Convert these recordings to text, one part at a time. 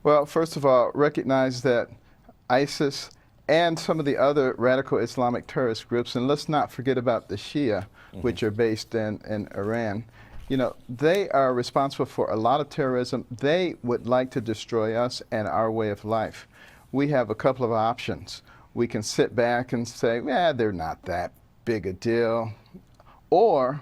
Well, first of all, recognize that ISIS and some of the other radical Islamic terrorist groups, and let's not forget about the Shia, which are based in Iran, they are responsible for a lot of terrorism. They would like to destroy us and our way of life. We have a couple of options. We can sit back and say, yeah, they're not that big a deal. Or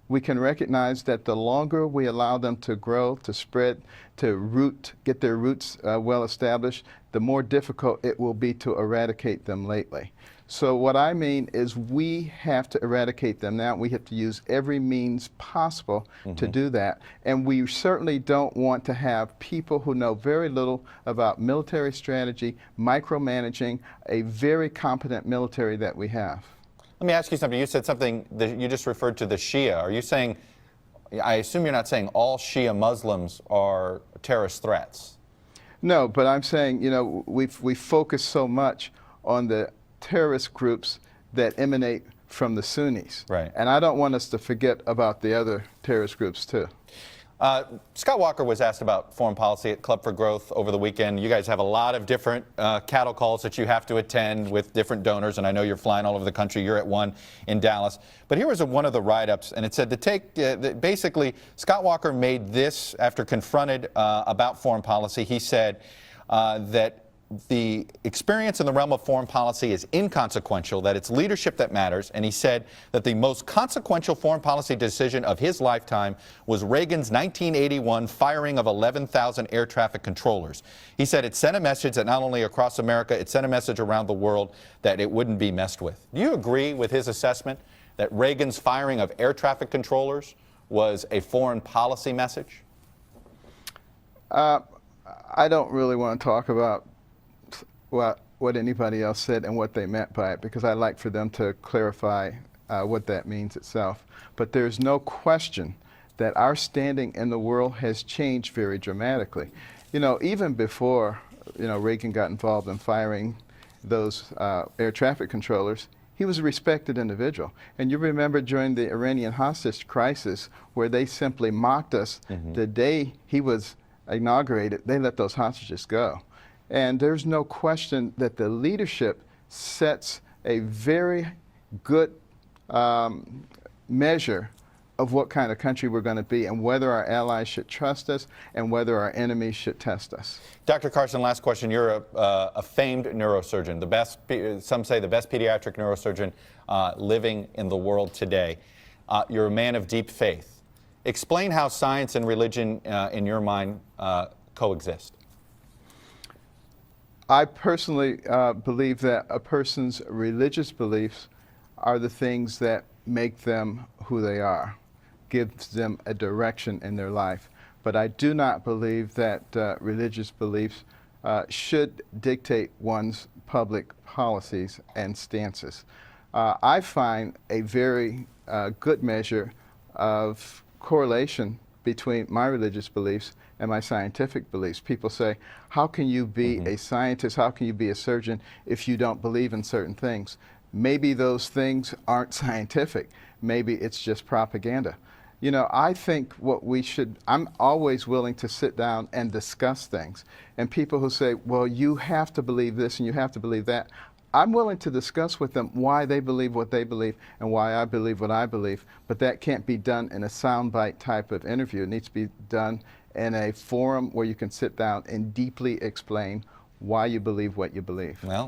we can recognize that the longer we allow them to grow, to spread, to get their roots well established, the more difficult it will be to eradicate them lately. So what I mean is we have to eradicate them now. We have to use every means possible to do that. And we certainly don't want to have people who know very little about military strategy, micromanaging a very competent military that we have. Let me ask you something. You said something that you just referred to the Shia. Are you saying, I assume you're not saying all Shia Muslims are terrorist threats? No, but I'm saying, we focus so much on the terrorist groups that emanate from the Sunnis. Right. And I don't want us to forget about the other terrorist groups too. Scott Walker was asked about foreign policy at Club for Growth over the weekend. You guys have a lot of different cattle calls that you have to attend with different donors, and I know you're flying all over the country. You're at one in Dallas. But here was one of the write-ups, and it said to take, basically, Scott Walker made this after confronted about foreign policy. He said that the experience in the realm of foreign policy is inconsequential, that it's leadership that matters, and he said that the most consequential foreign policy decision of his lifetime was Reagan's 1981 firing of 11,000 air traffic controllers. He said it sent a message that not only across America, it sent a message around the world that it wouldn't be messed with. Do you agree with his assessment that Reagan's firing of air traffic controllers was a foreign policy message? I don't really want to talk about what anybody else said and what they meant by it, because I like for them to clarify what that means itself. But there's no question that our standing in the world has changed very dramatically. Even before Reagan got involved in firing those air traffic controllers, he was a respected individual. And you remember during the Iranian hostage crisis, where they simply mocked us the day he was inaugurated, they let those hostages go. And there's no question that the leadership sets a very good measure of what kind of country we're going to be and whether our allies should trust us and whether our enemies should test us. Dr. Carson, last question. You're a famed neurosurgeon, the best, some say the best pediatric neurosurgeon living in the world today. You're a man of deep faith. Explain how science and religion, in your mind, coexist. I personally believe that a person's religious beliefs are the things that make them who they are, gives them a direction in their life. But I do not believe that religious beliefs should dictate one's public policies and stances. I find a very good measure of correlation between my religious beliefs and my scientific beliefs. People say, how can you be a scientist, how can you be a surgeon if you don't believe in certain things? Maybe those things aren't scientific. Maybe it's just propaganda. I think I'm always willing to sit down and discuss things. And people who say, well, you have to believe this and you have to believe that, I'm willing to discuss with them why they believe what they believe and why I believe what I believe, but that can't be done in a soundbite type of interview. It needs to be done in a forum where you can sit down and deeply explain why you believe what you believe. Well,